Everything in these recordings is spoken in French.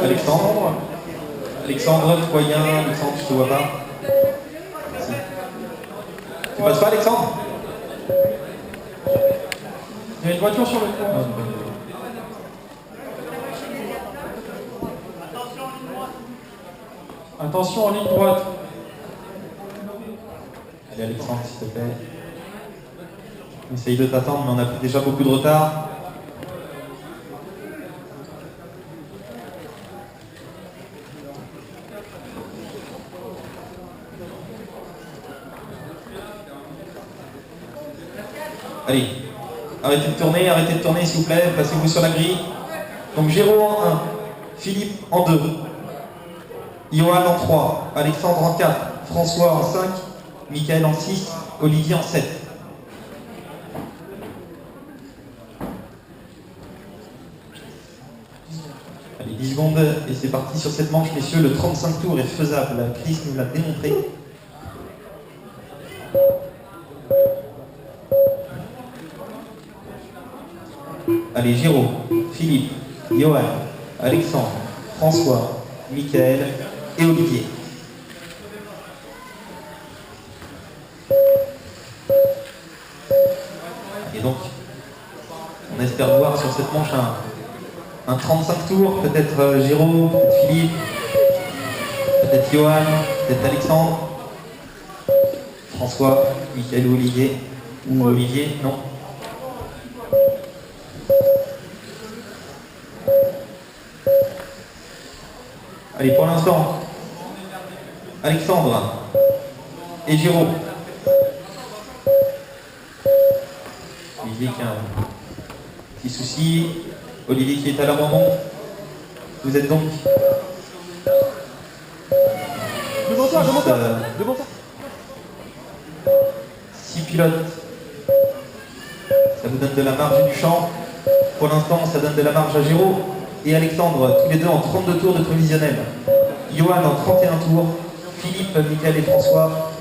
Alexandre. Alexandre, Foyen, Alexandre, je te vois pas. Si. Tu passes pas, Alexandre? Il y a une voiture sur le pont. Attention en ligne droite. Allez, Alexandre, s'il te plaît. Essaye de t'attendre, mais on a pris déjà beaucoup de retard. Allez, arrêtez de tourner s'il vous plaît, passez-vous sur la grille. Donc Géraud en 1, Philippe en 2, Johan en 3, Alexandre en 4, François en 5, Mickaël en 6, Olivier en 7. Allez, 10 secondes et c'est parti sur cette manche, messieurs. Le 35 tours est faisable, Chris nous l'a démontré. Allez, Géraud, Philippe, Johan, Alexandre, François, Mickaël et Olivier. Et donc, on espère voir sur cette manche un 35 tours, peut-être Géraud, peut-être Philippe, peut-être Johan, peut-être Alexandre, François, Mickaël ou Olivier. Ou Olivier, non. Allez, pour l'instant, Alexandre et Géraud. Olivier qui a un petit souci. Olivier qui est à l'abandon. Vous êtes donc... Devant toi, devant toi. 6 pilotes. Ça vous donne de la marge du champ. Pour l'instant, ça donne de la marge à Géraud et Alexandre, tous les deux en 32 tours de prévisionnel. Johan en 31 tours. Philippe, Mickaël et François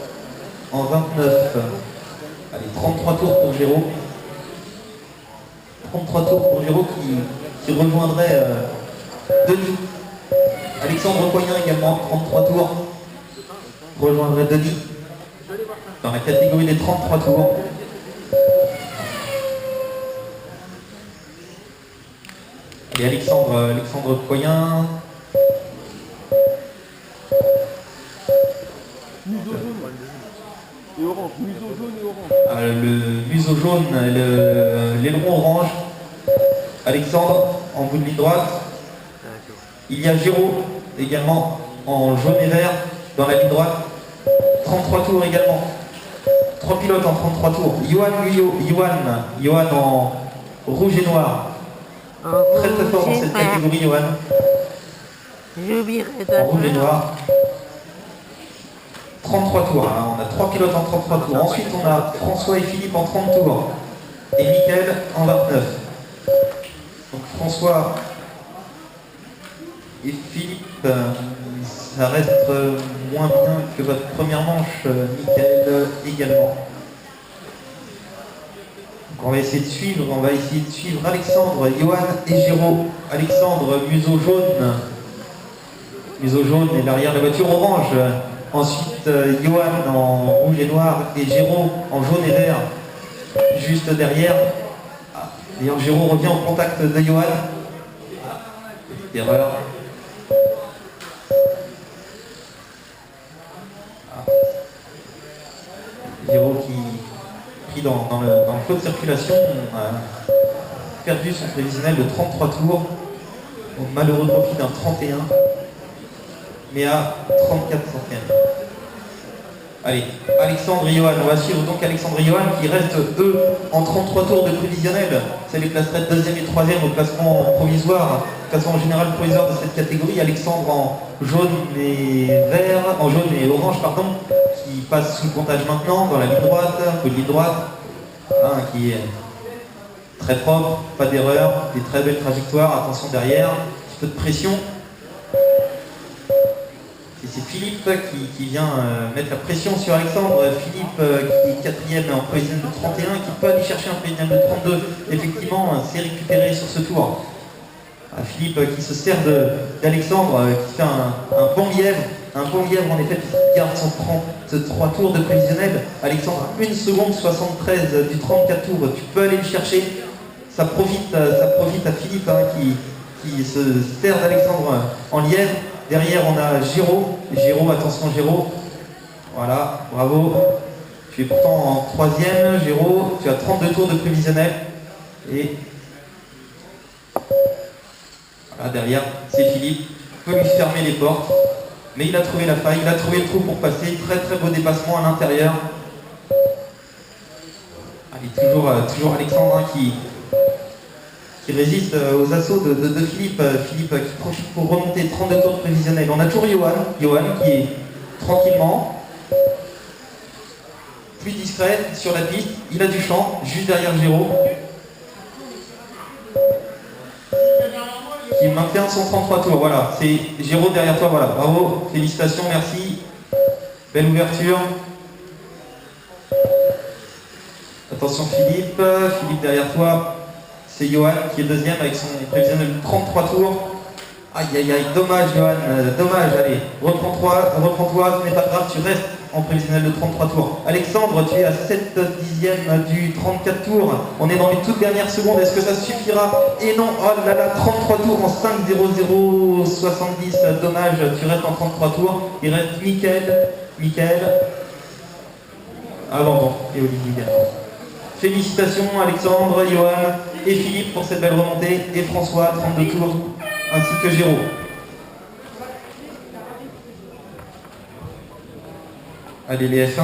en 29. Allez, 33 tours pour Géraud. 33 tours pour Géraud qui rejoindrait Denis. Alexandre Poyen également, 33 tours. Rejoindrait Denis dans la catégorie des 33 tours. Et Alexandre Poyen. Museau jaune et orange. Museau jaune et orange. Le museau jaune, l'aileron orange. Alexandre en bout de ligne droite. Il y a Géraud également en jaune et vert dans la ligne droite. 33 tours également. 3 pilotes en 33 tours. Johan en rouge et noir. Très très fort dans cette catégorie, Johan. En rouge et noir. 33 tours, hein. On a 3 pilotes en 33 tours. Ensuite, on a François et Philippe en 30 tours. Et Mickaël en 29. Donc François et Philippe, ça reste moins bien que votre première manche, Mickaël également. On va essayer de suivre Alexandre, Johan et Géraud. Alexandre, museau jaune et l'arrière de la voiture orange. Ensuite, Johan en rouge et noir et Géraud en jaune et vert, juste derrière. D'ailleurs, Géraud revient au contact de Johan. Petite erreur. Géraud qui... Dans le flot de circulation, on a perdu son prévisionnel de 33 tours, au malheureux profit d'un 31, mais à 34 centièmes. Allez, Alexandre et Johan, on va suivre donc Alexandre et Johan qui restent eux en 33 tours de prévisionnel. Ça les placerait 2e et 3e au classement provisoire, classement général provisoire de cette catégorie. Alexandre en jaune et vert, en jaune et orange, pardon, qui passe sous le comptage maintenant dans la ligne droite, un peu de ligne droite, hein, qui est très propre, pas d'erreur, des très belles trajectoires, attention derrière, un petit peu de pression. Et c'est Philippe qui vient mettre la pression sur Alexandre. Philippe qui est 4e en prévisionnel de 31, qui peut aller chercher un prévisionnel de 32. Effectivement, c'est récupéré sur ce tour. Philippe qui se sert d'Alexandre, qui fait un bon lièvre. Un bon lièvre en effet, qui garde son 33 tours de prévisionnel. Alexandre a 1 seconde 73 du 34 tours. Tu peux aller le chercher. Ça profite à Philippe hein, qui se sert d'Alexandre en lièvre. Derrière on a Géraud. Géraud, attention Géraud. Voilà, bravo. Tu es pourtant en 3e, Géraud. Tu as 32 tours de prévisionnel. Et voilà, derrière, c'est Philippe. Tu peux lui fermer les portes. Mais il a trouvé la faille, il a trouvé le trou pour passer. Très très beau dépassement à l'intérieur. Allez, toujours Alexandre hein, qui résiste aux assauts de Philippe. Philippe qui profite pour remonter 32 tours de prévisionnel. On a toujours Johan qui est tranquillement plus discret sur la piste. Il a du champ, juste derrière Géraud. Qui maintient son 33 tours, voilà, c'est Géraud derrière toi, voilà, bravo, félicitations, merci, belle ouverture. Attention Philippe derrière toi, c'est Johan qui est deuxième avec son prévisionnel de 33 tours. Aïe aïe aïe, dommage Johan, dommage, allez, reprends-toi, ce n'est pas grave, tu restes en prévisionnel de 33 tours. Alexandre, tu es à 7 dixièmes du 34 tours, on est dans les toutes dernières secondes, est-ce que ça suffira? Et non, oh là là, 33 tours en 5.00.70, dommage, tu restes en 33 tours, il reste Mickaël, bon, et Olivier. Félicitations Alexandre, Johan et Philippe pour cette belle remontée, et François, 32 tours, ainsi que Géraud. Allez les F1.